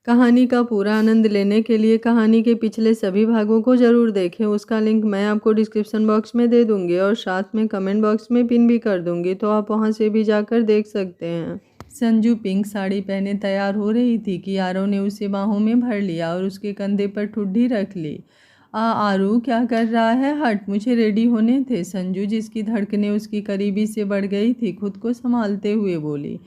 कहानी का पूरा आनंद लेने के लिए कहानी के पिछले सभी भागों को ज़रूर देखें। उसका लिंक मैं आपको डिस्क्रिप्शन बॉक्स में दे दूँगी और साथ में कमेंट बॉक्स में पिन भी कर दूँगी, तो आप वहाँ से भी जाकर देख सकते हैं। संजू पिंक साड़ी पहने तैयार हो रही थी कि आरव ने उसे बाहों में भर लिया और उसके कंधे पर ठुड्डी रख ली। आरू, क्या कर रहा है? हट, मुझे रेडी होने थे। संजू, जिसकी धड़कनें उसकी करीबी से बढ़ गई थी, खुद को संभालते हुए बोली।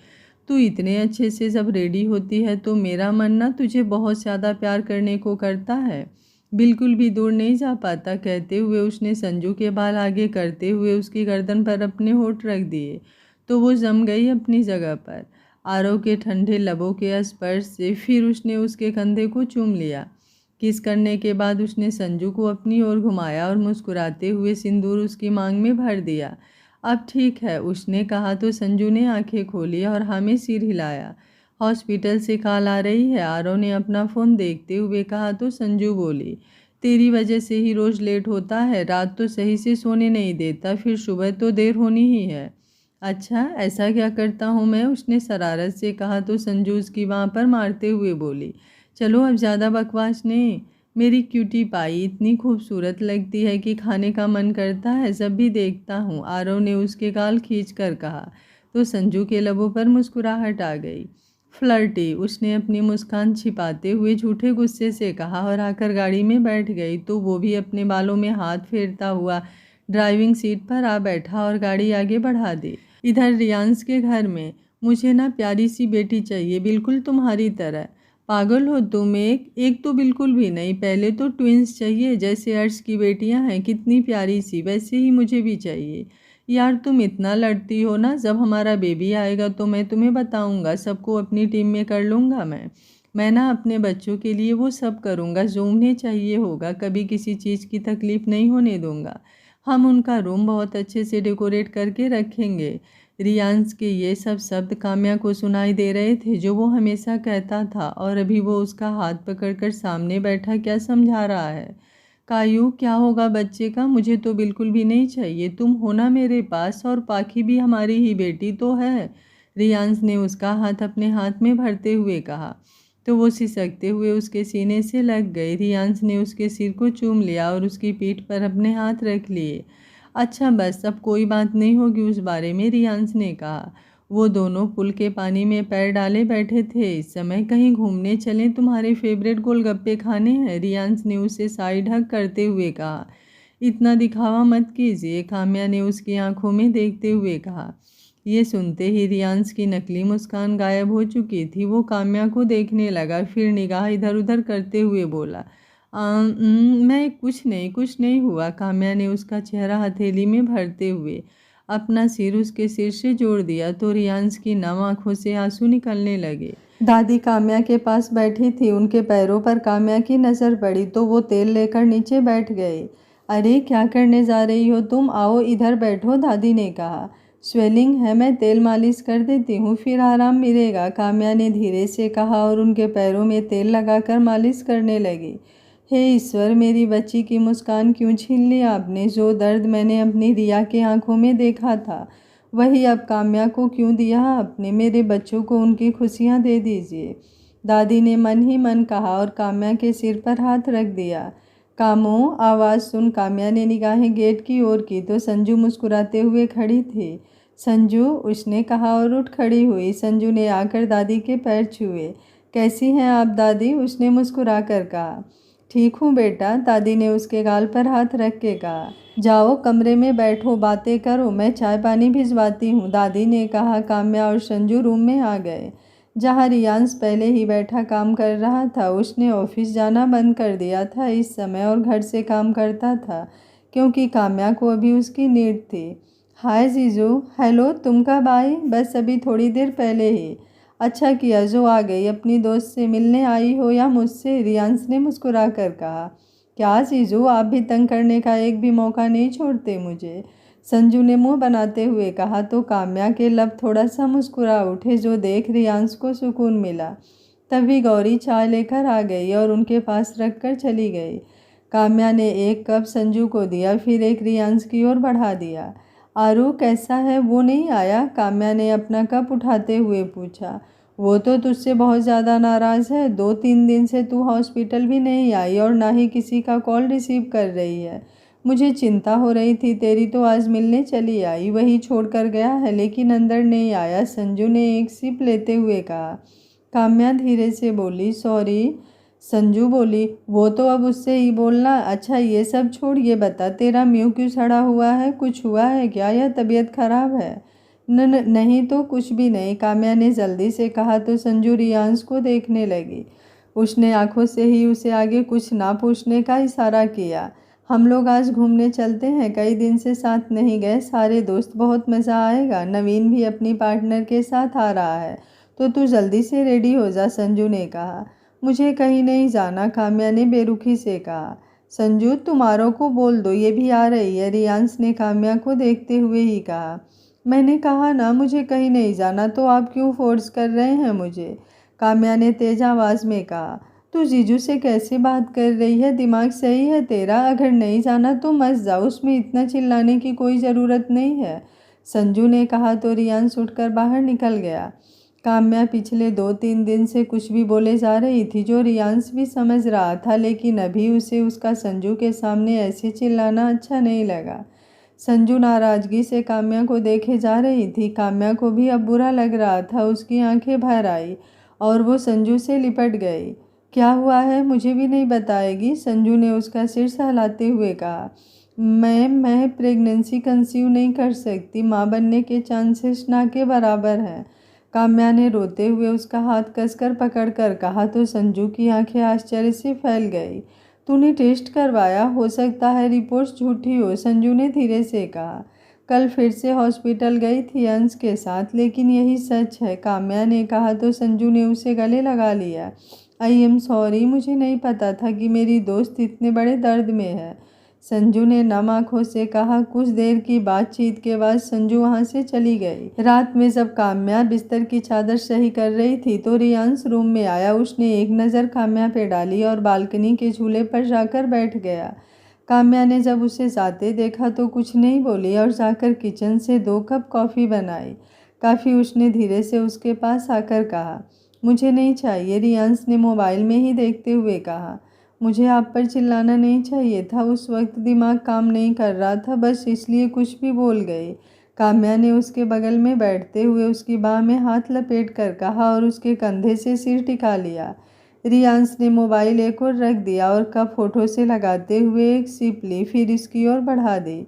तू इतने अच्छे से जब रेडी होती है तो मेरा मन ना तुझे बहुत ज़्यादा प्यार करने को करता है, बिल्कुल भी दूर नहीं जा पाता। कहते हुए उसने संजू के बाल आगे करते हुए उसकी गर्दन पर अपने होठ रख दिए तो वो जम गई अपनी जगह पर। आरव के ठंडे लबों के स्पर्श से फिर उसने उसके कंधे को चूम लिया। किस करने के बाद उसने संजू को अपनी ओर घुमाया और मुस्कुराते हुए सिंदूर उसकी मांग में भर दिया। अब ठीक है, उसने कहा तो संजू ने आंखें खोली और हाँ में सिर हिलाया। हॉस्पिटल से कॉल आ रही है, आरव ने अपना फ़ोन देखते हुए कहा तो संजू बोली, तेरी वजह से ही रोज़ लेट होता है, रात तो सही से सोने नहीं देता, फिर सुबह तो देर होनी ही है। अच्छा, ऐसा क्या करता हूँ मैं? उसने शरारत से कहा तो संजू उसकी बाँह पर मारते हुए बोली, चलो अब ज़्यादा बकवास नहीं। मेरी क्यूटी पाई इतनी खूबसूरत लगती है कि खाने का मन करता है जब भी देखता हूँ, आरव ने उसके गाल खींच कर कहा तो संजू के लबों पर मुस्कुराहट आ गई। फ्लर्टी, उसने अपनी मुस्कान छिपाते हुए झूठे गुस्से से कहा और आकर गाड़ी में बैठ गई तो वो भी अपने बालों में हाथ फेरता हुआ ड्राइविंग सीट पर आ बैठा और गाड़ी आगे बढ़ा दी। इधर रियांश के घर में, मुझे ना प्यारी सी बेटी चाहिए, बिल्कुल तुम्हारी तरह। पागल हो तुम? एक तो बिल्कुल भी नहीं, पहले तो ट्विंस चाहिए, जैसे अर्श की बेटियां हैं कितनी प्यारी सी, वैसे ही मुझे भी चाहिए। यार तुम इतना लड़ती हो ना, जब हमारा बेबी आएगा तो मैं तुम्हें बताऊंगा, सबको अपनी टीम में कर लूँगा मैं ना अपने बच्चों के लिए वो सब करूँगा जो उन्हें चाहिए होगा, कभी किसी चीज़ की तकलीफ़ नहीं होने दूँगा। हम उनका रूम बहुत अच्छे से डेकोरेट करके रखेंगे। रियांश के ये सब शब्द काम्या को सुनाई दे रहे थे जो वो हमेशा कहता था, और अभी वो उसका हाथ पकड़कर सामने बैठा क्या समझा रहा है। कायू, क्या होगा बच्चे का? मुझे तो बिल्कुल भी नहीं चाहिए, तुम हो ना मेरे पास, और पाखी भी हमारी ही बेटी तो है। रियांश ने उसका हाथ अपने हाथ में भरते हुए कहा तो वो सिसकते हुए उसके सीने से लग गई। रियांश ने उसके सिर को चूम लिया और उसकी पीठ पर अपने हाथ रख लिए। अच्छा बस, अब कोई बात नहीं होगी उस बारे में, रियांश ने कहा। वो दोनों पुल के पानी में पैर डाले बैठे थे। इस समय कहीं घूमने चलें, तुम्हारे फेवरेट गोलगप्पे खाने हैं, रियांश ने उसे साइड हग करते हुए कहा। इतना दिखावा मत कीजिए, काम्या ने उसकी आंखों में देखते हुए कहा। ये सुनते ही रियांश की नकली मुस्कान गायब हो चुकी थी। वो काम्या को देखने लगा, फिर निगाह इधर उधर करते हुए बोला, मैं कुछ नहीं हुआ। काम्या ने उसका चेहरा हथेली में भरते हुए अपना सिर उसके सिर से जोड़ दिया तो रियांश की नम आंखों से आंसू निकलने लगे। दादी काम्या के पास बैठी थी, उनके पैरों पर काम्या की नज़र पड़ी तो वो तेल लेकर नीचे बैठ गए। अरे क्या करने जा रही हो तुम? आओ इधर बैठो, दादी ने कहा। स्वेलिंग है, मैं तेल मालिश कर देती हूँ, फिर आराम मिलेगा, काम्या ने धीरे से कहा और उनके पैरों में तेल लगाकर मालिश करने लगी। हे ईश्वर, मेरी बच्ची की मुस्कान क्यों छीन ली आपने? जो दर्द मैंने अपनी रिया की आंखों में देखा था वही अब काम्या को क्यों दिया आपने? मेरे बच्चों को उनकी खुशियाँ दे दीजिए, दादी ने मन ही मन कहा और काम्या के सिर पर हाथ रख दिया। कामो, आवाज़ सुन काम्या ने निगाहें गेट की ओर की तो संजू मुस्कुराते हुए खड़ी थी। संजू, उसने कहा और उठ खड़ी हुई। संजू ने आकर दादी के पैर छुए। कैसी हैं आप दादी? उसने मुस्कुरा कर कहा। ठीक हूँ बेटा, दादी ने उसके गाल पर हाथ रख के कहा। जाओ कमरे में बैठो, बातें करो, मैं चाय पानी भिजवाती हूँ, दादी ने कहा। काम्या और संजू रूम में आ गए जहाँ रियांश पहले ही बैठा काम कर रहा था। उसने ऑफिस जाना बंद कर दिया था इस समय और घर से काम करता था क्योंकि काम्या को अभी उसकी नीड थी। हाय जीजू। हेलो, तुम कब आई? बस अभी थोड़ी देर पहले ही। अच्छा किया जो आ गई, अपनी दोस्त से मिलने आई हो या मुझसे? रियांश ने मुस्कुरा कर कहा। क्या जीजू, आप भी तंग करने का एक भी मौका नहीं छोड़ते मुझे, संजू ने मुंह बनाते हुए कहा तो काम्या के लब थोड़ा सा मुस्कुरा उठे जो देख रियांश को सुकून मिला। तभी गौरी चाय लेकर आ गई और उनके पास रख कर चली गई। काम्या ने एक कप संजू को दिया, फिर एक रियांश की ओर बढ़ा दिया। आरू कैसा है? वो नहीं आया? काम्या ने अपना कप उठाते हुए पूछा। वो तो तुझसे बहुत ज़्यादा नाराज़ है। 2-3 दिन से तू हॉस्पिटल भी नहीं आई और ना ही किसी का कॉल रिसीव कर रही है। मुझे चिंता हो रही थी तेरी, तो आज मिलने चली आई। वही छोड़ कर गया है लेकिन अंदर नहीं आया, संजू ने एक सिप लेते हुए कहा। काम्या धीरे से बोली, सॉरी। संजू बोली, वो तो अब उससे ही बोलना। अच्छा ये सब छोड़, ये बता तेरा मुँह क्यों सड़ा हुआ है? कुछ हुआ है क्या या तबीयत खराब है? नहीं तो कुछ भी नहीं, काम्या ने जल्दी से कहा तो संजू रियांश को देखने लगी। उसने आंखों से ही उसे आगे कुछ ना पूछने का इशारा किया। हम लोग आज घूमने चलते हैं, कई दिन से साथ नहीं गए, सारे दोस्त, बहुत मज़ा आएगा। नवीन भी अपनी पार्टनर के साथ आ रहा है तो तू जल्दी से रेडी हो जा, संजू ने कहा। मुझे कहीं नहीं जाना, काम्या ने बेरुखी से कहा। संजू तुम्हारों को बोल दो ये भी आ रही है, रियांश ने काम्या को देखते हुए ही कहा। मैंने कहा ना मुझे कहीं नहीं जाना, तो आप क्यों फोर्स कर रहे हैं मुझे? काम्या ने तेज आवाज़ में कहा। तू जीजू से कैसे बात कर रही है? दिमाग सही है तेरा? अगर नहीं जाना तो मत जा, उसमें इतना चिल्लाने की कोई ज़रूरत नहीं है, संजू ने कहा तो रियांश उठकर बाहर निकल गया। काम्या पिछले 2-3 दिन से कुछ भी बोले जा रही थी जो रियांश भी समझ रहा था, लेकिन अभी उसे उसका संजू के सामने ऐसे चिल्लाना अच्छा नहीं लगा। संजू नाराज़गी से काम्या को देखे जा रही थी। काम्या को भी अब बुरा लग रहा था। उसकी आंखें भर आई और वो संजू से लिपट गई। क्या हुआ है, मुझे भी नहीं बताएगी? संजू ने उसका सिर सहलाते हुए कहा। मैं प्रेगनेंसी कंसीव नहीं कर सकती, माँ बनने के चांसेस ना के बराबर हैं, काम्या ने रोते हुए उसका हाथ कसकर पकड़कर कहा तो संजू की आंखें आश्चर्य से फैल गई। तूने टेस्ट करवाया? हो सकता है रिपोर्ट्स झूठी हो, संजू ने धीरे से कहा। कल फिर से हॉस्पिटल गई थी अंश के साथ, लेकिन यही सच है, काम्या ने कहा तो संजू ने उसे गले लगा लिया। आई एम सॉरी, मुझे नहीं पता था कि मेरी दोस्त इतने बड़े दर्द में है, संजू ने नम आंखों से कहा। कुछ देर की बातचीत के बाद संजू वहां से चली गई। रात में जब काम्या बिस्तर की चादर सही कर रही थी तो रियांश रूम में आया। उसने एक नज़र काम्या पे डाली और बालकनी के झूले पर जाकर बैठ गया। काम्या ने जब उसे जाते देखा तो कुछ नहीं बोली और जाकर किचन से 2 कप कॉफ़ी बनाई। काफ़ी उसने धीरे से उसके पास आकर कहा। मुझे नहीं चाहिए, रियांश ने मोबाइल में ही देखते हुए कहा। मुझे आप पर चिल्लाना नहीं चाहिए था, उस वक्त दिमाग काम नहीं कर रहा था, बस इसलिए कुछ भी बोल गई, काम्या ने उसके बगल में बैठते हुए उसकी बाह में हाथ लपेट कर कहा और उसके कंधे से सिर टिका लिया। रियांश ने मोबाइल एक और रख दिया और कप होठों से लगाते हुए एक सिप ली, फिर इसकी ओर बढ़ा दी।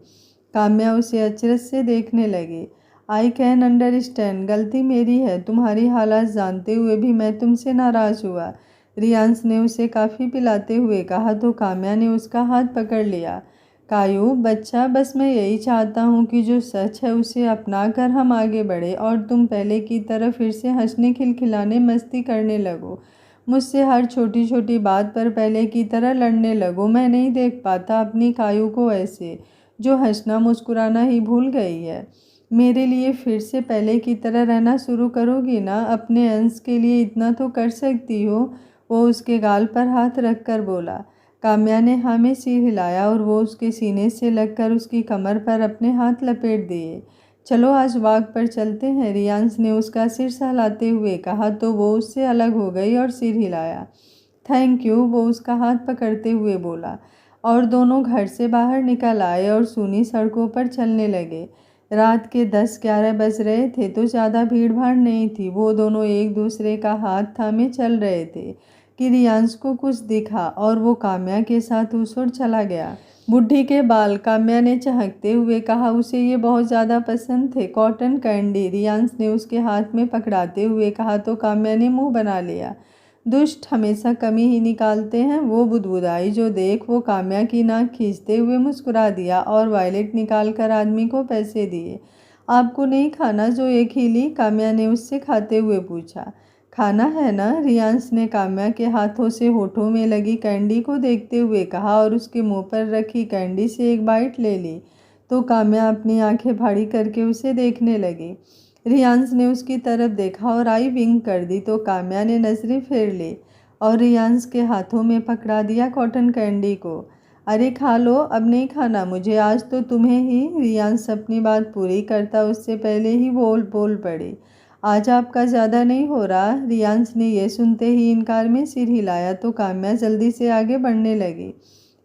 काम्या उसे अचरज से देखने लगी। आई कैन अंडरस्टैंड, गलती मेरी है, तुम्हारी हालात जानते हुए भी मैं तुमसे नाराज़ हुआ, रियांश ने उसे काफ़ी पिलाते हुए कहा तो काम्या ने उसका हाथ पकड़ लिया। कायू बच्चा, बस मैं यही चाहता हूँ कि जो सच है उसे अपना कर हम आगे बढ़े और तुम पहले की तरह फिर से हंसने खिलखिलाने मस्ती करने लगो, मुझसे हर छोटी छोटी बात पर पहले की तरह लड़ने लगो। मैं नहीं देख पाता अपनी कायू को ऐसे, जो हंसना मुस्कुराना ही भूल गई है। मेरे लिए फिर से पहले की तरह रहना शुरू करोगी ना? अपने अंश के लिए इतना तो कर सकती हो, वो उसके गाल पर हाथ रखकर बोला। काम्या ने हाँ में सिर हिलाया और वो उसके सीने से लगकर उसकी कमर पर अपने हाथ लपेट दिए। चलो आज वॉक पर चलते हैं, रियांश ने उसका सिर सहलाते हुए कहा तो वो उससे अलग हो गई और सिर हिलाया। थैंक यू, वो उसका हाथ पकड़ते हुए बोला और दोनों घर से बाहर निकल आए और सूनी सड़कों पर चलने लगे। रात के 10-11 बज रहे थे तो ज़्यादा भीड़ भाड़ नहीं थी। वो दोनों एक दूसरे का हाथ थामे चल रहे थे कि रियांश को कुछ दिखा और वो काम्या के साथ उस ओर चला गया। बुढ़ी के बाल, काम्या ने चहकते हुए कहा। उसे ये बहुत ज़्यादा पसंद थे। कॉटन कैंडी, रियांश ने उसके हाथ में पकड़ाते हुए कहा तो काम्या ने मुंह बना लिया। दुष्ट हमेशा कमी ही निकालते हैं, वो बुदबुदाई। जो देख, वो काम्या की नाक खींचते हुए मुस्कुरा दिया और वायलेट निकाल कर आदमी को पैसे दिए। आपको नहीं खाना? जो एक ही ली, काम्या ने उससे खाते हुए पूछा। खाना है ना? रियांश ने काम्या के हाथों से होठों में लगी कैंडी को देखते हुए कहा और उसके मुंह पर रखी कैंडी से एक बाइट ले ली तो काम्या अपनी आंखें भारी करके उसे देखने लगी। रियांश ने उसकी तरफ देखा और आई विंक कर दी तो काम्या ने नजरें फेर ली और रियांश के हाथों में पकड़ा दिया कॉटन कैंडी को। अरे खा लो, अब नहीं खाना मुझे, आज तो तुम्हें ही, रियांश अपनी बात पूरी करता उससे पहले ही बोल पड़ी। आज आपका ज़्यादा नहीं हो रहा। रियांश ने यह सुनते ही इनकार में सिर हिलाया तो काम्या जल्दी से आगे बढ़ने लगी।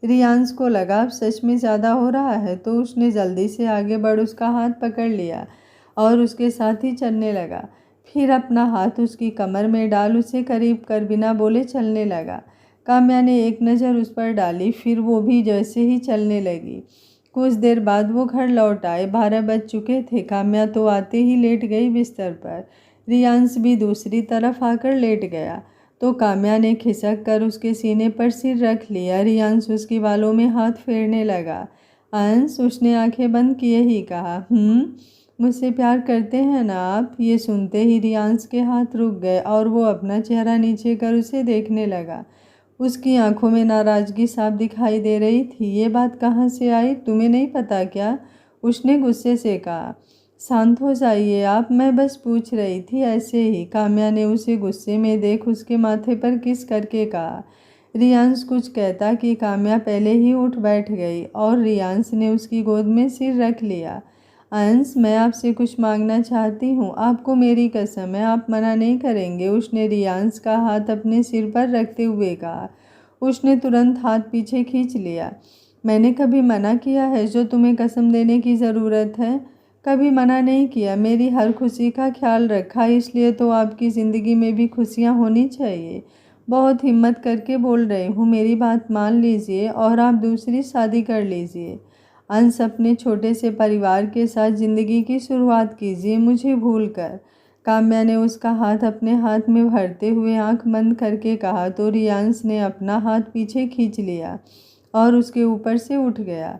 रियांश को लगा अब सच में ज़्यादा हो रहा है तो उसने जल्दी से आगे बढ़ उसका हाथ पकड़ लिया और उसके साथ ही चलने लगा। फिर अपना हाथ उसकी कमर में डाल उसे करीब कर बिना बोले चलने लगा। काम्या ने एक नज़र उस पर डाली, फिर वो भी जैसे ही चलने लगी। कुछ देर बाद वो घर लौट आए। 12 बज चुके थे। काम्या तो आते ही लेट गई बिस्तर पर। रियांश भी दूसरी तरफ आकर लेट गया तो काम्या ने खिसक कर उसके सीने पर सिर रख लिया। रियांश उसकी बालों में हाथ फेरने लगा। अंश, उसने आंखें बंद किए ही कहा, मुझसे प्यार करते हैं ना आप? ये सुनते ही रियांश के हाथ रुक गए और वो अपना चेहरा नीचे कर उसे देखने लगा। उसकी आंखों में नाराज़गी साफ दिखाई दे रही थी। ये बात कहाँ से आई? तुम्हें नहीं पता क्या? उसने गुस्से से कहा। शांत हो जाइए आप, मैं बस पूछ रही थी ऐसे ही। काम्या ने उसे गुस्से में देख उसके माथे पर किस करके कहा। रियांश कुछ कहता कि काम्या पहले ही उठ बैठ गई और रियांश ने उसकी गोद में सिर रख लिया। अंश, मैं आपसे कुछ मांगना चाहती हूँ। आपको मेरी कसम है, आप मना नहीं करेंगे? उसने रियांश का हाथ अपने सिर पर रखते हुए कहा। उसने तुरंत हाथ पीछे खींच लिया। मैंने कभी मना किया है जो तुम्हें कसम देने की ज़रूरत है? कभी मना नहीं किया। मेरी हर खुशी का ख्याल रखा, इसलिए तो आपकी ज़िंदगी में भी खुशियाँ होनी चाहिए। बहुत हिम्मत करके बोल रही हूँ, मेरी बात मान लीजिए और आप दूसरी शादी कर लीजिए। अंश, अपने छोटे से परिवार के साथ ज़िंदगी की शुरुआत कीजिए, मुझे भूल कर। काम्या ने उसका हाथ अपने हाथ में भरते हुए आंख बंद करके कहा तो रियांश ने अपना हाथ पीछे खींच लिया और उसके ऊपर से उठ गया।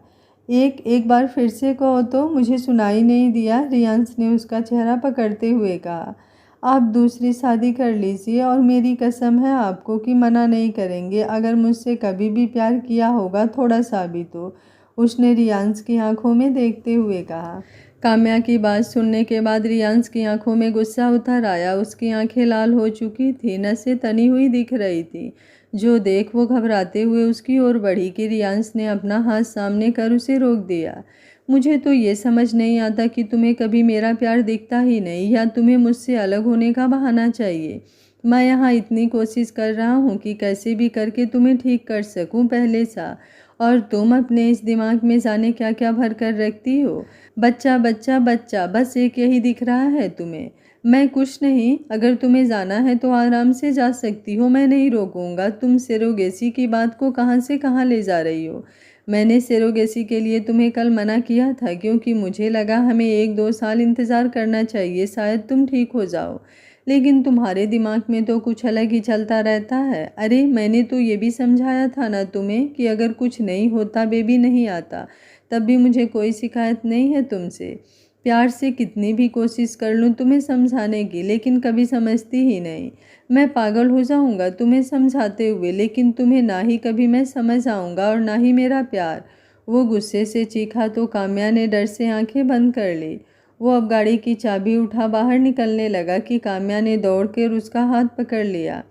एक बार फिर से कहो तो। मुझे सुनाई नहीं दिया। रियांश ने उसका चेहरा पकड़ते हुए कहा। आप दूसरी शादी कर लीजिए और मेरी कसम है आपको कि मना नहीं करेंगे। अगर मुझसे कभी भी प्यार किया होगा थोड़ा सा भी तो, उसने रियांश की आंखों में देखते हुए कहा। काम्या की बात सुनने के बाद रियांश की आंखों में गुस्सा उतर आया। उसकी आंखें लाल हो चुकी थी, नसें तनी हुई दिख रही थी। जो देख वो घबराते हुए उसकी ओर बढ़ी कि रियांश ने अपना हाथ सामने कर उसे रोक दिया। मुझे तो ये समझ नहीं आता कि तुम्हें कभी मेरा प्यार दिखता ही नहीं या तुम्हें मुझसे अलग होने का बहाना चाहिए। मैं यहाँ इतनी कोशिश कर रहा हूँ कि कैसे भी करके तुम्हें ठीक कर सकूँ पहले सा, और तुम अपने इस दिमाग में जाने क्या क्या भर कर रखती हो। बच्चा बच्चा बच्चा, बस एक यही दिख रहा है तुम्हें। मैं कुछ नहीं, अगर तुम्हें जाना है तो आराम से जा सकती हो, मैं नहीं रोकूंगा। तुम सेरोगेसी की बात को कहाँ से कहाँ ले जा रही हो? मैंने सेरोगेसी के लिए तुम्हें कल मना किया था क्योंकि मुझे लगा हमें 1-2 साल इंतज़ार करना चाहिए, शायद तुम ठीक हो जाओ। लेकिन तुम्हारे दिमाग में तो कुछ अलग ही चलता रहता है। अरे मैंने तो ये भी समझाया था ना तुम्हें कि अगर कुछ नहीं होता, बेबी नहीं आता, तब भी मुझे कोई शिकायत नहीं है तुमसे। प्यार से कितनी भी कोशिश कर लूँ तुम्हें समझाने की, लेकिन कभी समझती ही नहीं। मैं पागल हो जाऊँगा तुम्हें समझाते हुए, लेकिन तुम्हें ना ही कभी मैं समझ आऊँगा और ना ही मेरा प्यार। वो गुस्से से चीखा तो काम्या ने डर से आंखें बंद कर ली। वो अब गाड़ी की चाबी उठा बाहर निकलने लगा कि काम्या ने दौड़कर उसका हाथ पकड़ लिया।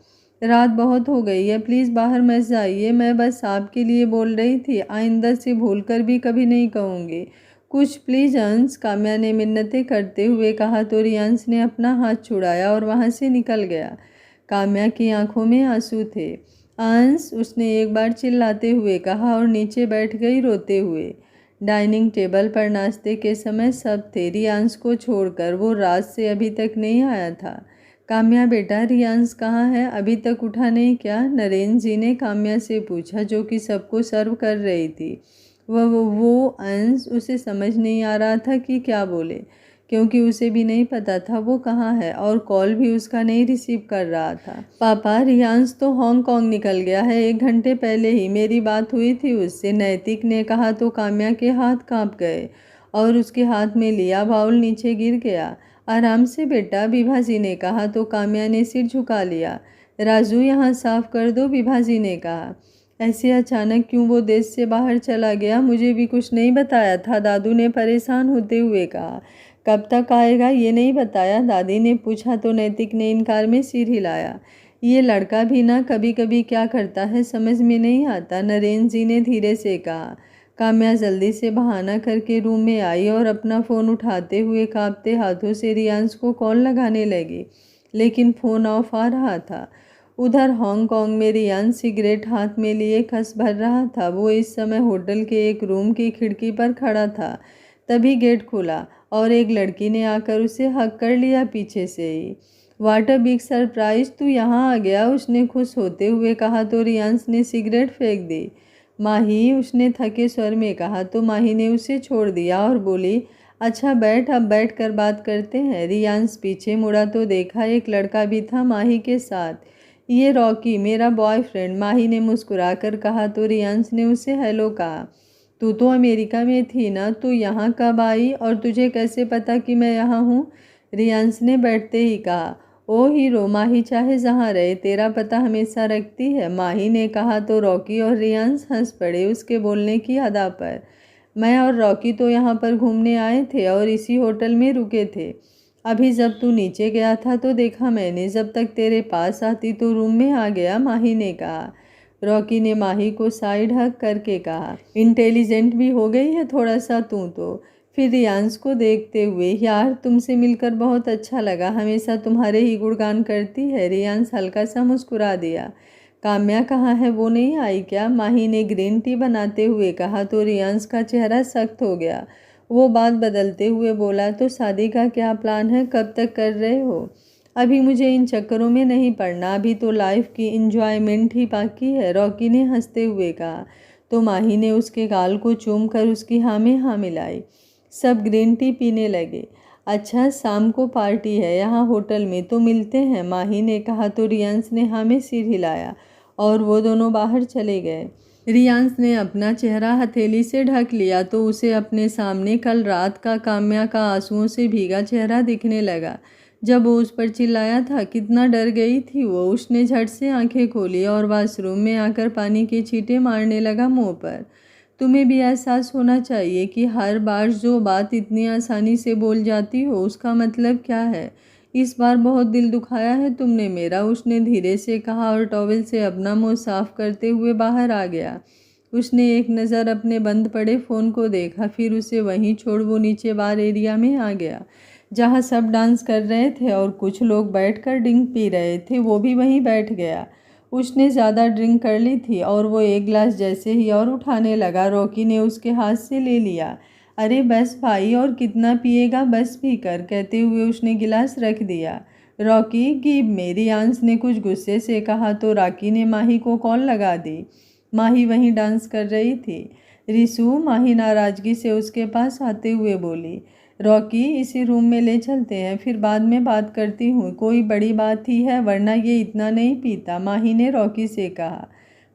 रात बहुत हो गई है, प्लीज़ बाहर मत जाइए। मैं बस आपके लिए बोल रही थी, आइंदा से भूलकर भी कभी नहीं कहूँगी। कुछ प्लीज़ अंश, काम्या ने मिन्नतें करते हुए कहा तो रियांश ने अपना हाथ छुड़ाया और वहाँ से निकल गया। काम्या की आंखों में आंसू थे। अंश, उसने एक बार चिल्लाते हुए कहा और नीचे बैठ गई रोते हुए। डाइनिंग टेबल पर नाश्ते के समय सब थे, रियांश को छोड़कर। वो रात से अभी तक नहीं आया था। काम्या बेटा, रियांश कहाँ है? अभी तक उठा नहीं क्या? नरेंद्र जी ने काम्या से पूछा जो कि सबको सर्व कर रही थी। वो अंश, उसे समझ नहीं आ रहा था कि क्या बोले, क्योंकि उसे भी नहीं पता था वो कहाँ है और कॉल भी उसका नहीं रिसीव कर रहा था। पापा, रियांश तो हांगकांग निकल गया है 1 घंटे पहले ही। मेरी बात हुई थी उससे, नैतिक ने कहा तो काम्या के हाथ कांप गए और उसके हाथ में लिया बाउल नीचे गिर गया। आराम से बेटा, विभाजी ने कहा तो काम्या ने सिर झुका लिया। राजू, यहाँ साफ कर दो, विभाजी ने कहा। ऐसे अचानक क्यों वो देश से बाहर चला गया? मुझे भी कुछ नहीं बताया था, दादू ने परेशान होते हुए कहा। कब तक आएगा ये नहीं बताया, दादी ने पूछा तो नैतिक ने इनकार में सिर हिलाया। ये लड़का भी ना कभी कभी क्या करता है समझ में नहीं आता, नरेंद्र जी ने धीरे से कहा। काम्या जल्दी से बहाना करके रूम में आई और अपना फ़ोन उठाते हुए कांपते हाथों से रियांश को कॉल लगाने लगी, लेकिन फ़ोन ऑफ आ रहा था। उधर हांगकांग में रियांश सिगरेट हाथ में लिए खस भर रहा था। वो इस समय होटल के एक रूम की खिड़की पर खड़ा था। तभी गेट खुला और एक लड़की ने आकर उसे हक कर लिया पीछे से ही। व्हाट अ बिग सरप्राइज, तू यहाँ आ गया, उसने खुश होते हुए कहा तो रियांश ने सिगरेट फेंक दी। माही, उसने थके स्वर में कहा तो माही ने उसे छोड़ दिया और बोली, अच्छा बैठ, अब बैठ कर बात करते हैं। रियांश पीछे मुड़ा तो देखा एक लड़का भी था माही के साथ। ये रॉकी, मेरा बॉयफ्रेंड, माही ने मुस्कुराकर कहा तो रियांश ने उसे हेलो कहा। तू तो अमेरिका में थी ना, तू यहाँ कब आई और तुझे कैसे पता कि मैं यहाँ हूँ? रियांश ने बैठते ही कहा। ओ हीरो, माही चाहे जहाँ रहे तेरा पता हमेशा रखती है, माही ने कहा तो रॉकी और रियांश हंस पड़े उसके बोलने की अदा पर। मैं और रॉकी तो यहाँ पर घूमने आए थे और इसी होटल में रुके थे। अभी जब तू नीचे गया था तो देखा मैंने, जब तक तेरे पास आती तो रूम में आ गया, माही ने कहा। रॉकी ने माही को साइड हक करके कहा, इंटेलिजेंट भी हो गई है थोड़ा सा तू तो। फिर रियांश को देखते हुए, यार तुमसे मिलकर बहुत अच्छा लगा, हमेशा तुम्हारे ही गुणगान करती है। रियांश हल्का सा मुस्कुरा दिया। काम्या कहाँ है, वो नहीं आई क्या? माही ने ग्रीन टी बनाते हुए कहा तो रियांश का चेहरा सख्त हो गया। वो बात बदलते हुए बोला, तो शादी का क्या प्लान है, कब तक कर रहे हो? अभी मुझे इन चक्करों में नहीं पड़ना, अभी तो लाइफ की इंजॉयमेंट ही बाकी है, रॉकी ने हंसते हुए कहा तो माही ने उसके गाल को चूम कर उसकी हाँ में हाँ मिलाई। सब ग्रीन टी पीने लगे। अच्छा, शाम को पार्टी है यहाँ होटल में, तो मिलते हैं, माही ने कहा तो रियांश ने हाँ में सिर हिलाया और वो दोनों बाहर चले गए। रियांश ने अपना चेहरा हथेली से ढक लिया तो उसे अपने सामने कल रात का काम्या का आंसुओं से भीगा चेहरा दिखने लगा। जब वो उस पर चिल्लाया था, कितना डर गई थी वो। उसने झट से आंखें खोली और वॉशरूम में आकर पानी के छींटे मारने लगा मुंह पर। तुम्हें भी एहसास होना चाहिए कि हर बार जो बात इतनी आसानी से बोल जाती हो उसका मतलब क्या है। इस बार बहुत दिल दुखाया है तुमने मेरा, उसने धीरे से कहा और टॉवेल से अपना मुंह साफ करते हुए बाहर आ गया। उसने एक नज़र अपने बंद पड़े फ़ोन को देखा, फिर उसे वहीं छोड़ वो नीचे बार एरिया में आ गया जहाँ सब डांस कर रहे थे और कुछ लोग बैठकर ड्रिंक पी रहे थे। वो भी वहीं बैठ गया। उसने ज़्यादा ड्रिंक कर ली थी और वो एक गिलास जैसे ही और उठाने लगा, रॉकी ने उसके हाथ से ले लिया। अरे बस भाई, और कितना पिएगा, बस भी कर, कहते हुए उसने गिलास रख दिया। रॉकी, गिव में, रियांश ने कुछ गुस्से से कहा तो रॉकी ने माही को कॉल लगा दी। माही वहीं डांस कर रही थी। रिसू, माही नाराज़गी से उसके पास आते हुए बोली, रॉकी इसी रूम में ले चलते हैं, फिर बाद में बात करती हूँ, कोई बड़ी बात ही है वरना ये इतना नहीं पीता, माही ने रॉकी से कहा।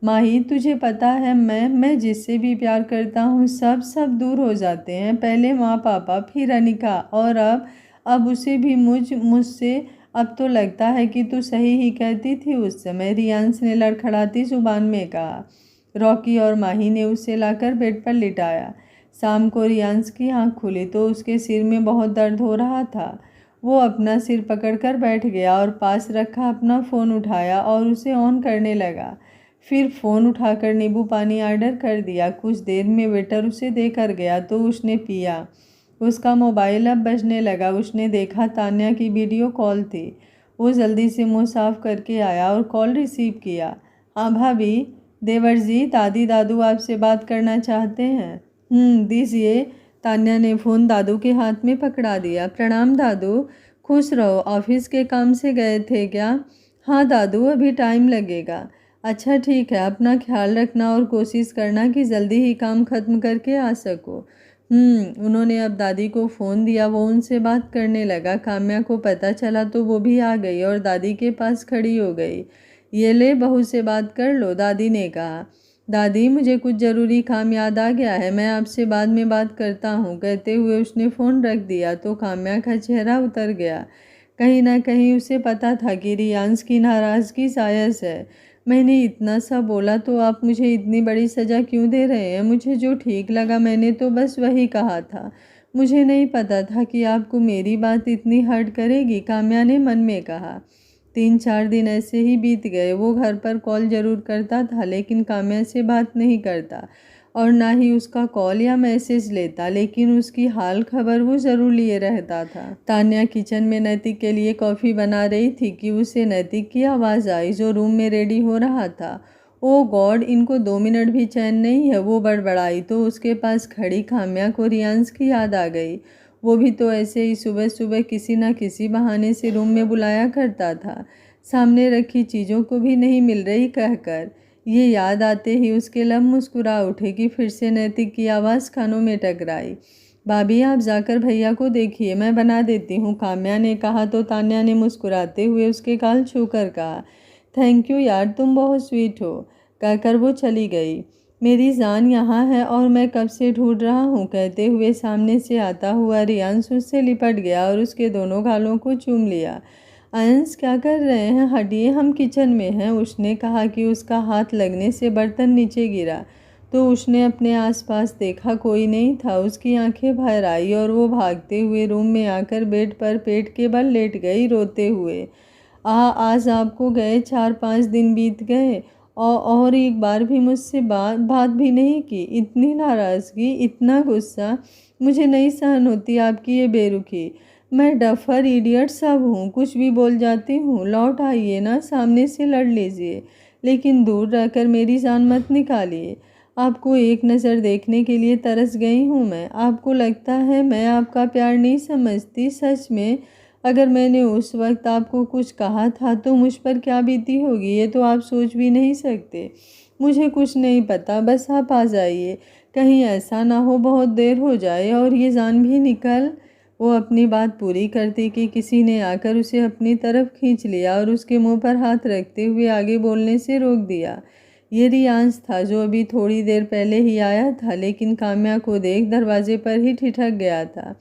माही, तुझे पता है मैं जिससे भी प्यार करता हूँ सब दूर हो जाते हैं, पहले माँ पापा, फिर अनिका और अब उसे भी मुझसे। अब तो लगता है कि तू सही ही कहती थी उस समय, रियांश ने लड़खड़ाती जुबान में कहा। रॉकी और माही ने उसे लाकर बेड पर लिटाया। शाम को रियांश की आंख खुली तो उसके सिर में बहुत दर्द हो रहा था। वो अपना सिर पकड़कर बैठ गया और पास रखा अपना फ़ोन उठाया और उसे ऑन करने लगा। फिर फ़ोन उठाकर नींबू पानी ऑर्डर कर दिया। कुछ देर में वेटर उसे देकर गया तो उसने पिया। उसका मोबाइल अब बजने लगा। उसने देखा तान्या की वीडियो कॉल थी। वो जल्दी से मुंह साफ करके आया और कॉल रिसीव किया। हाँ भाभी, देवर जी, दादी दादू आपसे बात करना चाहते हैं। दीजिए। तान्या ने फ़ोन दादू के हाथ में पकड़ा दिया। प्रणाम दादू, खुश रहो, ऑफिस के काम से गए थे क्या? हाँ दादू, अभी टाइम लगेगा। अच्छा ठीक है, अपना ख्याल रखना और कोशिश करना कि जल्दी ही काम ख़त्म करके आ सको। उन्होंने अब दादी को फ़ोन दिया। वो उनसे बात करने लगा। काम्या को पता चला तो वो भी आ गई और दादी के पास खड़ी हो गई। ये ले, बहू से बात कर लो, दादी ने कहा। दादी, मुझे कुछ ज़रूरी काम याद आ गया है, मैं आपसे बाद में बात करता हूँ, कहते हुए उसने फ़ोन रख दिया तो काम्या का चेहरा उतर गया। कहीं ना कहीं उसे पता था कि रियांश की नाराज़गी जायज़ है। मैंने इतना सा बोला तो आप मुझे इतनी बड़ी सज़ा क्यों दे रहे हैं? मुझे जो ठीक लगा मैंने तो बस वही कहा था। मुझे नहीं पता था कि आपको मेरी बात इतनी हर्ट करेगी, काम्या ने मन में कहा। 3-4 दिन ऐसे ही बीत गए। वो घर पर कॉल ज़रूर करता था लेकिन काम्या से बात नहीं करता और ना ही उसका कॉल या मैसेज लेता, लेकिन उसकी हाल खबर वो ज़रूर लिए रहता था। तान्या किचन में नैतिक के लिए कॉफ़ी बना रही थी कि उसे नैतिक की आवाज़ आई जो रूम में रेडी हो रहा था। ओ गॉड, इनको 2 मिनट भी चैन नहीं है, वो बड़बड़ाई तो उसके पास खड़ी काम्या को रियांश की याद आ गई। वो भी तो ऐसे ही सुबह सुबह किसी न किसी बहाने से रूम में बुलाया करता था, सामने रखी चीज़ों को भी नहीं मिल रही कहकर। ये याद आते ही उसके लब मुस्कुरा उठे कि फिर से नैतिक की आवाज़ कानों में टकराई। भाभी आप जाकर भैया को देखिए, मैं बना देती हूँ, काम्या ने कहा तो तान्या ने मुस्कुराते हुए उसके गाल छूकर कहा, थैंक यू यार, तुम बहुत स्वीट हो, कहकर वो चली गई। मेरी जान यहाँ है और मैं कब से ढूंढ रहा हूँ, कहते हुए सामने से आता हुआ रियांश उससे लिपट गया और उसके दोनों गालों को चूम लिया। अंश क्या कर रहे हैं, हटिए, हम किचन में हैं, उसने कहा कि उसका हाथ लगने से बर्तन नीचे गिरा तो उसने अपने आसपास देखा, कोई नहीं था। उसकी आंखें भर आई और वो भागते हुए रूम में आकर बेड पर पेट के बल लेट गई रोते हुए। आज आपको गए 4-5 दिन बीत गए और एक बार भी मुझसे बात भी नहीं की। इतनी नाराज़गी, इतना गुस्सा, मुझे नहीं सहन होती आपकी ये बेरुखी। मैं डफर इडियट सब हूँ, कुछ भी बोल जाती हूँ। लौट आइए ना, सामने से लड़ लीजिए, लेकिन दूर रहकर मेरी जान मत निकालिए। आपको एक नज़र देखने के लिए तरस गई हूँ मैं। आपको लगता है मैं आपका प्यार नहीं समझती? सच में अगर मैंने उस वक्त आपको कुछ कहा था तो मुझ पर क्या बीती होगी, ये तो आप सोच भी नहीं सकते। मुझे कुछ नहीं पता, बस आप आ जाइए। कहीं ऐसा ना हो बहुत देर हो जाए और ये जान भी निकल। वो अपनी बात पूरी करती कि किसी ने आकर उसे अपनी तरफ खींच लिया और उसके मुंह पर हाथ रखते हुए आगे बोलने से रोक दिया। ये रियांश था जो अभी थोड़ी देर पहले ही आया था, लेकिन काम्या को देख दरवाजे पर ही ठिठक गया था।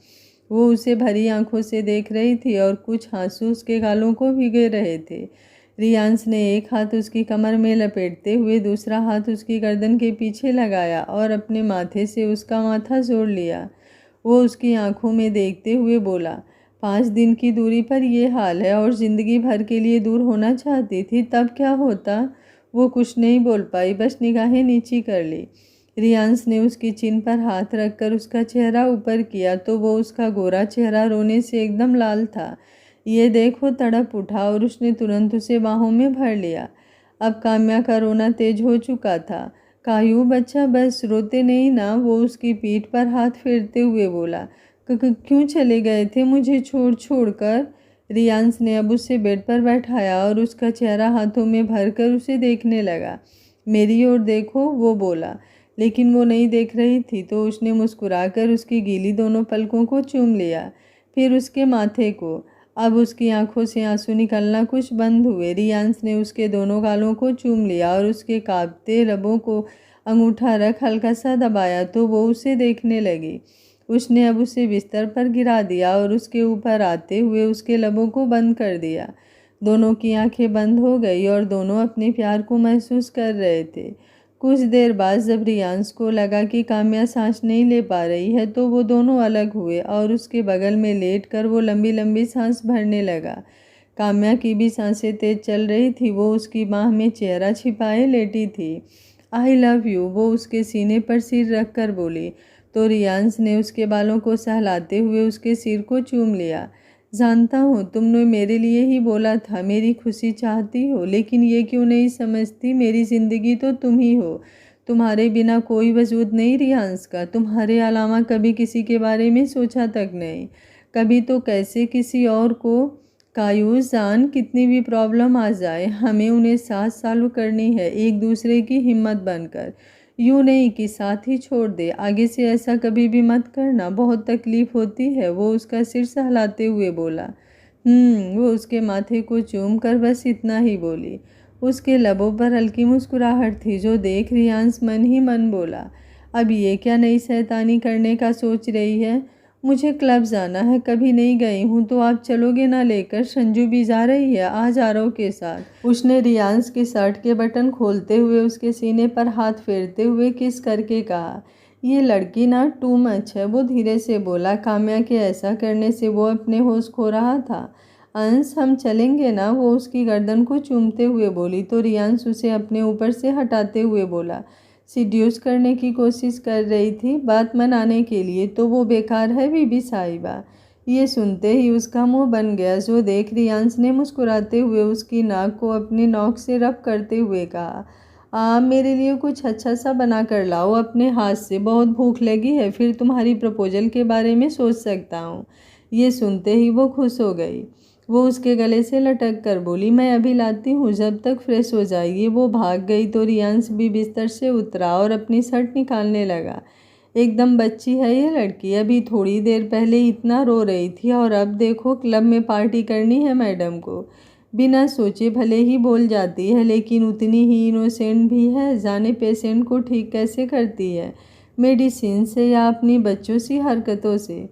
वो उसे भरी आंखों से देख रही थी और कुछ आंसू उसके गालों को भीगे रहे थे। रियांश ने एक हाथ उसकी कमर में लपेटते हुए दूसरा हाथ उसकी गर्दन के पीछे लगाया और अपने माथे से उसका माथा जोड़ लिया। वो उसकी आंखों में देखते हुए बोला, 5 दिन की दूरी पर ये हाल है और ज़िंदगी भर के लिए दूर होना चाहती थी, तब क्या होता? वो कुछ नहीं बोल पाई, बस निगाहें नीची कर ली। रियांश ने उसकी चिन पर हाथ रखकर उसका चेहरा ऊपर किया तो वो उसका गोरा चेहरा रोने से एकदम लाल था। ये देखो, तड़प उठा और उसने तुरंत उसे बाहों में भर लिया। अब काम्या का रोना तेज हो चुका था। कायू बच्चा, बस रोते नहीं ना, वो उसकी पीठ पर हाथ फेरते हुए बोला। क्यों चले गए थे मुझे छोड़ कर? रियांश ने अब उसे बेड पर बैठाया और उसका चेहरा हाथों में भरकर उसे देखने लगा। मेरी ओर देखो, वो बोला, लेकिन वो नहीं देख रही थी तो उसने मुस्कुराकर उसकी गीली दोनों पलकों को चूम लिया, फिर उसके माथे को। अब उसकी आंखों से आंसू निकलना कुछ बंद हुए। रियांश ने उसके दोनों गालों को चूम लिया और उसके कांपते लबों को अंगूठा रख हल्का सा दबाया तो वो उसे देखने लगी। उसने अब उसे बिस्तर पर गिरा दिया और उसके ऊपर आते हुए उसके लबों को बंद कर दिया। दोनों की आंखें बंद हो गई और दोनों अपने प्यार को महसूस कर रहे थे। कुछ देर बाद जब रियांश को लगा कि काम्या सांस नहीं ले पा रही है तो वो दोनों अलग हुए और उसके बगल में लेटकर वो लंबी लंबी सांस भरने लगा। काम्या की भी सांसें तेज चल रही थी। वो उसकी बाह में चेहरा छिपाए लेटी थी। आई लव यू, वो उसके सीने पर सिर रख कर बोली तो रियांश ने उसके बालों को सहलाते हुए उसके सिर को चूम लिया। जानता हूँ तुमने मेरे लिए ही बोला था, मेरी खुशी चाहती हो, लेकिन ये क्यों नहीं समझती, मेरी ज़िंदगी तो तुम ही हो। तुम्हारे बिना कोई वजूद नहीं रियांश का। तुम्हारे अलावा कभी किसी के बारे में सोचा तक नहीं, कभी तो कैसे किसी और को। कायूस जान, कितनी भी प्रॉब्लम आ जाए हमें उन्हें साथ चालू करनी है, एक दूसरे की हिम्मत बनकर। यूँ नहीं कि साथ ही छोड़ दे। आगे से ऐसा कभी भी मत करना, बहुत तकलीफ़ होती है। वो उसका सिर सहलाते हुए बोला। वो उसके माथे को चूम कर बस इतना ही बोली। उसके लबों पर हल्की मुस्कुराहट थी जो देख रियांश मन ही मन बोला, अब ये क्या नई शैतानी करने का सोच रही है? मुझे क्लब जाना है, कभी नहीं गई हूँ, तो आप चलोगे ना लेकर? संजू भी जा रही है, आज आरव के साथ। उसने रियांश की शर्ट के बटन खोलते हुए उसके सीने पर हाथ फेरते हुए किस करके कहा। ये लड़की ना टू मच है, वो धीरे से बोला। काम्या के ऐसा करने से वो अपने होश खो रहा था। अंश, हम चलेंगे ना, वो उसकी गर्दन को चूमते हुए बोली तो रियांश उसे अपने ऊपर से हटाते हुए बोला, सिड्यूस करने की कोशिश कर रही थी बात मनाने के लिए, तो वो बेकार है बीबी साहिबा। ये सुनते ही उसका मुंह बन गया। जो देख रियांश ने मुस्कुराते हुए उसकी नाक को अपनी नोक से रब करते हुए कहा, मेरे लिए कुछ अच्छा सा बना कर लाओ अपने हाथ से, बहुत भूख लगी है, फिर तुम्हारी प्रपोजल के बारे में सोच सकता हूँ। ये सुनते ही वो खुश हो गई। वो उसके गले से लटक कर बोली, मैं अभी लाती हूँ, जब तक फ्रेश हो जाएगी। वो भाग गई तो रियांश भी बिस्तर से उतरा और अपनी शर्ट निकालने लगा। एकदम बच्ची है ये लड़की, अभी थोड़ी देर पहले इतना रो रही थी और अब देखो क्लब में पार्टी करनी है मैडम को। बिना सोचे भले ही बोल जाती है, लेकिन उतनी ही इनोसेंट भी है। जाने पेशेंट को ठीक कैसे करती है, मेडिसिन से या अपनी बच्चों सी हरकतों से।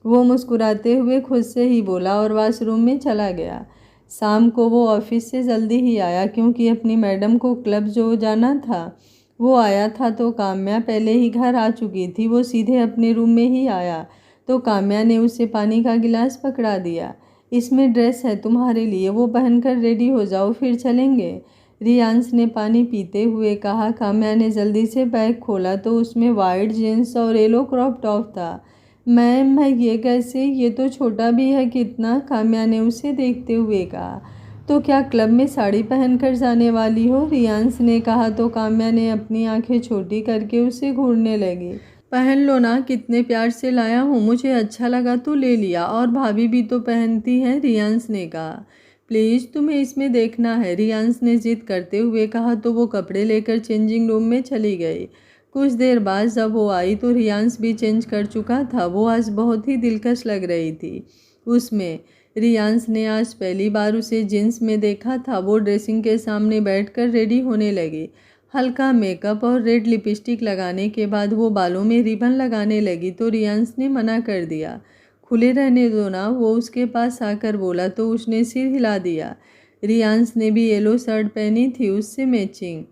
वो मुस्कुराते हुए खुद से ही बोला और वॉशरूम में चला गया। शाम को वो ऑफिस से जल्दी ही आया, क्योंकि अपनी मैडम को क्लब जो जाना था। वो आया था तो काम्या पहले ही घर आ चुकी थी। वो सीधे अपने रूम में ही आया तो काम्या ने उसे पानी का गिलास पकड़ा दिया। इसमें ड्रेस है तुम्हारे लिए, वो पहनकर रेडी हो जाओ, फिर चलेंगे। रियांश ने पानी पीते हुए कहा। काम्या ने जल्दी से बैग खोला तो उसमें वाइट जीन्स और येलो क्रॉप टॉप था। मैम, ये कैसे, ये तो छोटा भी है कितना, काम्या ने उसे देखते हुए कहा। तो क्या क्लब में साड़ी पहनकर जाने वाली हो, रियांश ने कहा तो काम्या ने अपनी आंखें छोटी करके उसे घूरने लगी। पहन लो ना, कितने प्यार से लाया हूँ, मुझे अच्छा लगा तो ले लिया, और भाभी भी तो पहनती हैं, रियांश ने कहा। प्लीज़ तुम्हें इसमें देखना है, रियांश ने जिद करते हुए कहा तो वो कपड़े लेकर चेंजिंग रूम में चली गई। कुछ देर बाद जब वो आई तो रियांश भी चेंज कर चुका था। वो आज बहुत ही दिलकश लग रही थी उसमें। रियांश ने आज पहली बार उसे जींस में देखा था। वो ड्रेसिंग के सामने बैठकर रेडी होने लगी। हल्का मेकअप और रेड लिपस्टिक लगाने के बाद वो बालों में रिबन लगाने लगी तो रियांश ने मना कर दिया। खुले रहने दो ना, वो उसके पास आकर बोला तो उसने सिर हिला दिया। रियांश ने भी येलो शर्ट पहनी थी, उससे मैचिंग।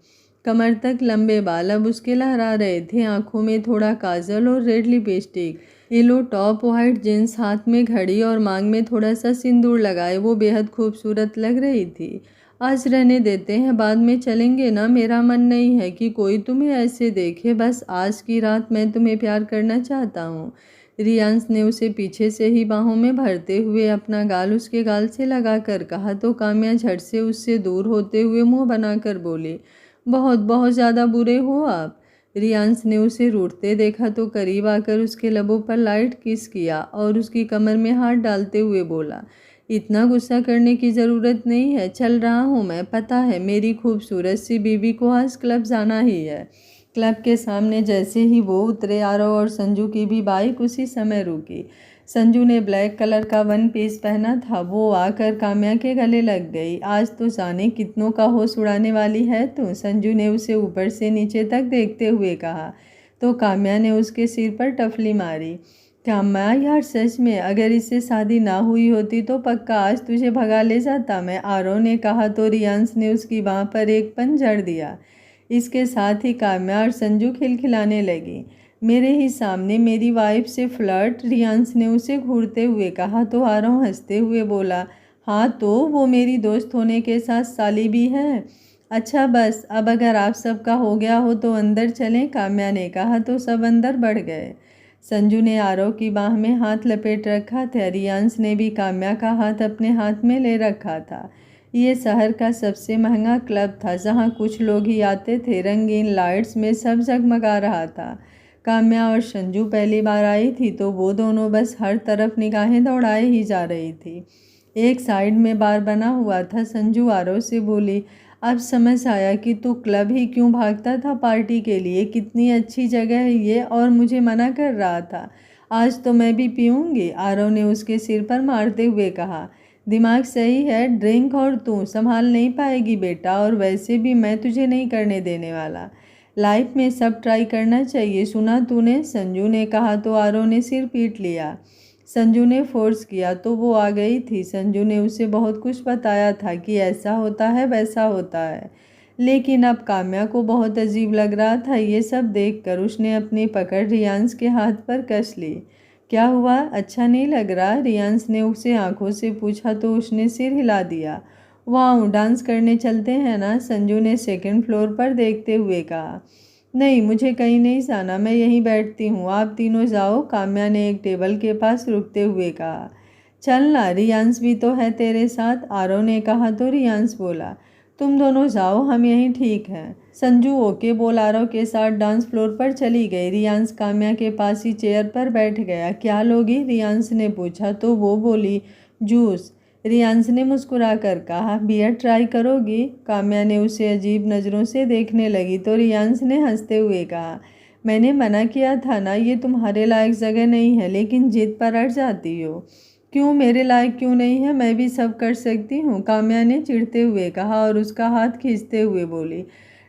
कमर तक लंबे बाल अब उसके लहरा रहे थे, आंखों में थोड़ा काजल और red lipstick, yellow top, white jeans, हाथ में घड़ी और मांग में थोड़ा सा सिंदूर लगाए वो बेहद खूबसूरत लग रही थी। आज रहने देते हैं, बाद में चलेंगे ना, मेरा मन नहीं है कि कोई तुम्हें ऐसे देखे, बस आज की रात मैं तुम्हें प्यार करना चाहता हूँ। रियांश ने उसे पीछे से ही बाहों में भरते हुए अपना गाल उसके गाल से लगाकर कहा तो काम्या झट से उससे दूर होते हुए मुंह बनाकर बोली, बहुत बहुत ज़्यादा बुरे हो आप। रियांश ने उसे रूठते देखा तो करीब आकर उसके लबों पर लाइट किस किया और उसकी कमर में हाथ डालते हुए बोला, इतना गुस्सा करने की ज़रूरत नहीं है, चल रहा हूँ मैं, पता है मेरी खूबसूरत सी बीवी को आज क्लब जाना ही है। क्लब के सामने जैसे ही वो उतरे, आरव और संजू की भी बाइक उसी समय रुकी। संजू ने ब्लैक कलर का वन पीस पहना था। वो आकर काम्या के गले लग गई। आज तो जाने कितनों का होश उड़ाने वाली है तू, संजू ने उसे ऊपर से नीचे तक देखते हुए कहा तो काम्या ने उसके सिर पर टफली मारी। काम्या, यार सच में अगर इससे शादी ना हुई होती तो पक्का आज तुझे भगा ले जाता मैं, आरव ने कहा तो रियांश ने उसकी बाँह पर एक पन जड़ दिया। इसके साथ ही काम्या और संजू खिलखिलाने लगी। मेरे ही सामने मेरी वाइफ से फ्लर्ट, रियांश ने उसे घूरते हुए कहा तो आरव हंसते हुए बोला, हाँ तो वो मेरी दोस्त होने के साथ साली भी है। अच्छा बस, अब अगर आप सबका हो गया हो तो अंदर चलें, काम्या ने कहा तो सब अंदर बढ़ गए। संजू ने आरव की बाह में हाथ लपेट रखा था। रियांश ने भी काम्या का हाथ अपने हाथ में ले रखा था। ये शहर का सबसे महंगा क्लब था, जहाँ कुछ लोग ही आते थे। रंगीन लाइट्स में सब जगमगा रहा था। काम्या और संजू पहली बार आई थी तो वो दोनों बस हर तरफ निगाहें दौड़ाए ही जा रही थी। एक साइड में बार बना हुआ था। संजू आरव से बोली, अब समझ आया कि तू क्लब ही क्यों भागता था पार्टी के लिए, कितनी अच्छी जगह है ये, और मुझे मना कर रहा था। आज तो मैं भी पीऊँगी, आरव ने उसके सिर पर मारते हुए कहा। दिमाग सही है, ड्रिंक और तू संभाल नहीं पाएगी बेटा, और वैसे भी मैं तुझे नहीं करने देने वाला। लाइफ में सब ट्राई करना चाहिए, सुना तूने, संजू ने कहा तो आरव ने सिर पीट लिया। संजू ने फोर्स किया तो वो आ गई थी। संजू ने उसे बहुत कुछ बताया था कि ऐसा होता है वैसा होता है, लेकिन अब काम्या को बहुत अजीब लग रहा था। ये सब देखकर उसने अपनी पकड़ रियांश के हाथ पर कस ली। क्या हुआ, अच्छा नहीं लग रहा, रियांश ने उसे आंखों से पूछा तो उसने सिर हिला दिया। वाह, डांस करने चलते हैं ना, संजू ने सेकंड फ्लोर पर देखते हुए कहा। नहीं, मुझे कहीं नहीं जाना, मैं यहीं बैठती हूँ, आप तीनों जाओ, काम्या ने एक टेबल के पास रुकते हुए कहा। चल ना, रियांश भी तो है तेरे साथ, आरव ने कहा तो रियांश बोला, तुम दोनों जाओ, हम यहीं ठीक हैं। संजू ओके बोल आरव के साथ डांस फ्लोर पर चली गई। रियांश काम्या के पास ही चेयर पर बैठ गया। क्या लोगी, रियांश ने पूछा तो वो बोली, जूस। रियांश ने मुस्कुरा कर कहा, बियर ट्राई करोगी? काम्या ने उसे अजीब नज़रों से देखने लगी तो रियांश ने हंसते हुए कहा, मैंने मना किया था ना, ये तुम्हारे लायक जगह नहीं है, लेकिन जिद पर अड़ जाती हो। क्यों, मेरे लायक क्यों नहीं है, मैं भी सब कर सकती हूँ, काम्या ने चिढ़ते हुए कहा और उसका हाथ खींचते हुए बोली,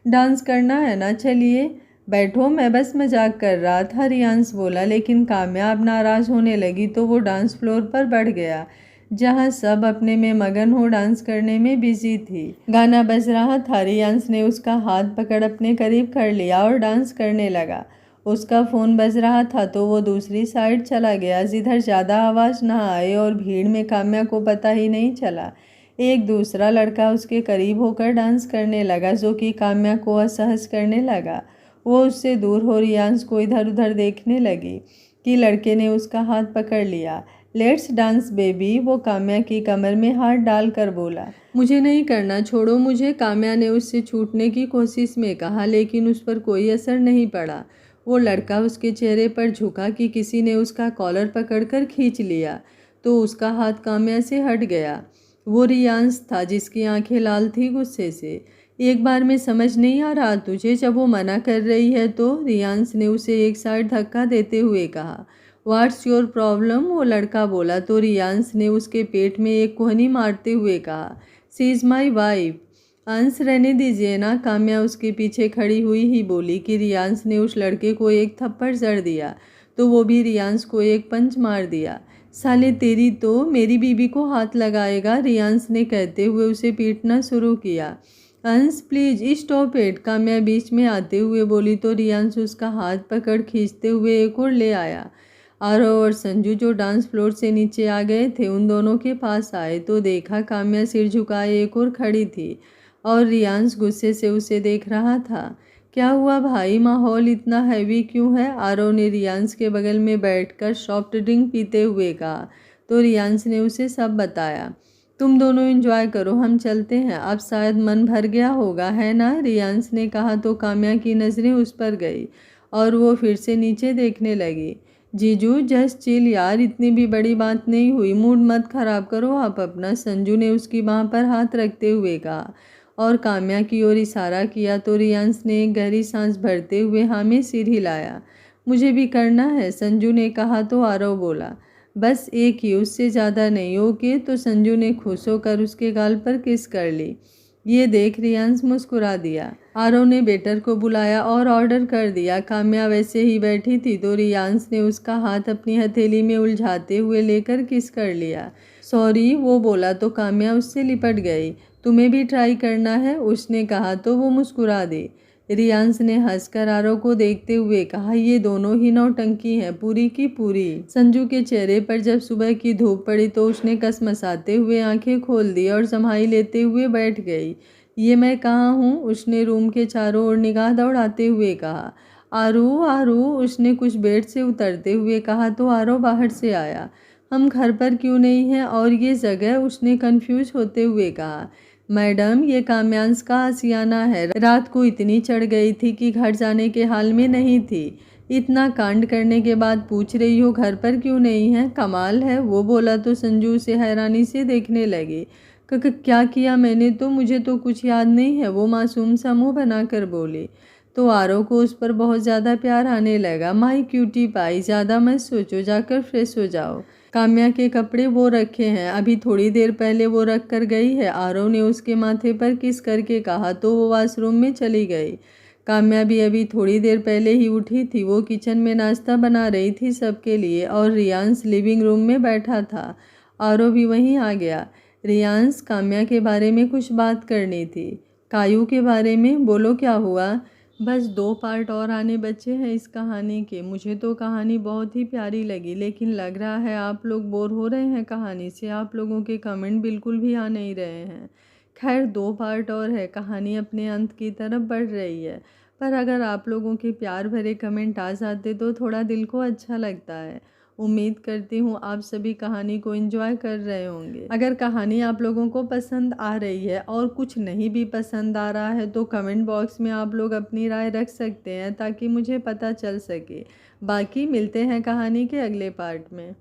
डांस करना है ना, चलिए बैठो, मैं बस मजाक कर रहा था, रियांश बोला। लेकिन काम्या अब नाराज होने लगी तो वो डांस फ्लोर पर बढ़ गया जहाँ सब अपने में मगन हो डांस करने में बिजी थी। गाना बज रहा था, रियांश ने उसका हाथ पकड़ अपने करीब कर लिया और डांस करने लगा। उसका फ़ोन बज रहा था तो वो दूसरी साइड चला गया जिधर ज़्यादा आवाज़ ना आए और भीड़ में काम्या को पता ही नहीं चला। एक दूसरा लड़का उसके करीब होकर डांस करने लगा जो कि काम्या को असहज करने लगा। वो उससे दूर हो रियांश को इधर उधर देखने लगी कि लड़के ने उसका हाथ पकड़ लिया। लेट्स डांस बेबी, वो काम्या की कमर में हाथ डालकर बोला। मुझे नहीं करना, छोड़ो मुझे, काम्या ने उससे छूटने की कोशिश में कहा, लेकिन उस पर कोई असर नहीं पड़ा। वो लड़का उसके चेहरे पर झुका कि किसी ने उसका कॉलर पकड़कर खींच लिया तो उसका हाथ काम्या से हट गया। वो रियांश था जिसकी आंखें लाल थी गुस्से से। एक बार में समझ नहीं आ रहा तुझे, जब वो मना कर रही है तो, रियांश ने उसे एक साइड धक्का देते हुए कहा। व्हाट्स योर प्रॉब्लम, वो लड़का बोला तो रियांश ने उसके पेट में एक कोहनी मारते हुए कहा, सी इज़ माई वाइफ। अंश रहने दीजिए ना, काम्या उसके पीछे खड़ी हुई ही बोली कि रियांश ने उस लड़के को एक थप्पड़ जड़ दिया तो वो भी रियांश को एक पंच मार दिया। साले तेरी तो, मेरी बीबी को हाथ लगाएगा, रियांश ने कहते हुए उसे पीटना शुरू किया। अंश प्लीज स्टॉप इट, काम्या बीच में आते हुए बोली तो रियांश उसका हाथ पकड़ खींचते हुए एक और ले आया। आरव और संजू जो डांस फ्लोर से नीचे आ गए थे उन दोनों के पास आए तो देखा काम्या सिर झुकाए एक और खड़ी थी और रियांश गुस्से से उसे देख रहा था। क्या हुआ भाई, माहौल इतना हैवी क्यों है, आरव ने रियांश के बगल में बैठकर सॉफ्ट ड्रिंक पीते हुए कहा तो रियांश ने उसे सब बताया। तुम दोनों एंजॉय करो, हम चलते हैं, अब शायद मन भर गया होगा, है ना, रियांश ने कहा तो काम्या की नज़रें उस पर गई और वो फिर से नीचे देखने लगी। जीजू जस्ट चिल यार, इतनी भी बड़ी बात नहीं हुई, मूड मत खराब करो आप अपना, संजू ने उसकी बाह पर हाथ रखते हुए कहा और काम्या की ओर इशारा किया तो रियांश ने एक गहरी सांस भरते हुए हाँ में सिर हिलाया। मुझे भी करना है, संजू ने कहा तो आरव बोला, बस एक ही, उससे ज़्यादा नहीं, ओके, तो संजू ने खुश होकर उसके गाल पर किस कर ली। ये देख रियांश मुस्कुरा दिया। आरव ने वेटर को बुलाया और ऑर्डर कर दिया। काम्या वैसे ही बैठी थी तो रियांश ने उसका हाथ अपनी हथेली में उलझाते हुए लेकर किस कर लिया। सॉरी, वो बोला तो काम्या उससे लिपट गई। तुम्हें भी ट्राई करना है, उसने कहा तो वो मुस्कुरा दी। रियांश ने हंसकर आरव को देखते हुए कहा, ये दोनों ही नौटंकी हैं पूरी की पूरी। संजू के चेहरे पर जब सुबह की धूप पड़ी तो उसने कसमसाते हुए आंखें खोल दी और जम्हाई लेते हुए बैठ गई। ये मैं कहाँ हूँ, उसने रूम के चारों ओर निगाह दौड़ाते हुए कहा। आरू आरू, उसने कुछ बेड से उतरते हुए कहा तो आरव बाहर से आया। हम घर पर क्यों नहीं हैं और ये जगह, उसने कंफ्यूज होते हुए कहा। मैडम, ये काम्यांश का आशियाना है, रात को इतनी चढ़ गई थी कि घर जाने के हाल में नहीं थी, इतना कांड करने के बाद पूछ रही हो घर पर क्यों नहीं है, कमाल है, वो बोला तो संजू से हैरानी से देखने लगे। क्या किया मैंने, तो मुझे तो कुछ याद नहीं है, वो मासूम सा मुँह बनाकर बोली तो आरव को उस पर बहुत ज़्यादा प्यार आने लगा। माई क्यूटी पाई, ज़्यादा मत सोचो, जाकर फ्रेश हो जाओ, काम्या के कपड़े वो रखे हैं, अभी थोड़ी देर पहले वो रख कर गई है, आरव ने उसके माथे पर किस करके कहा तो वो वॉशरूम में चली गई। काम्या भी अभी थोड़ी देर पहले ही उठी थी, वो किचन में नाश्ता बना रही थी सबके लिए और रियांश लिविंग रूम में बैठा था। आरव भी वहीं आ गया। रियांश, काम्या के बारे में कुछ बात करनी थी। कायू के बारे में, बोलो क्या हुआ। बस 2 पार्ट और आने बचे हैं इस कहानी के। मुझे तो कहानी बहुत ही प्यारी लगी, लेकिन लग रहा है आप लोग बोर हो रहे हैं कहानी से, आप लोगों के कमेंट बिल्कुल भी आ नहीं रहे हैं। खैर 2 पार्ट और है, कहानी अपने अंत की तरफ बढ़ रही है, पर अगर आप लोगों के प्यार भरे कमेंट आ जाते तो थोड़ा दिल को अच्छा लगता है। उम्मीद करती हूँ आप सभी कहानी को एंजॉय कर रहे होंगे। अगर कहानी आप लोगों को पसंद आ रही है और कुछ नहीं भी पसंद आ रहा है तो कमेंट बॉक्स में आप लोग अपनी राय रख सकते हैं ताकि मुझे पता चल सके। बाकी मिलते हैं कहानी के अगले पार्ट में।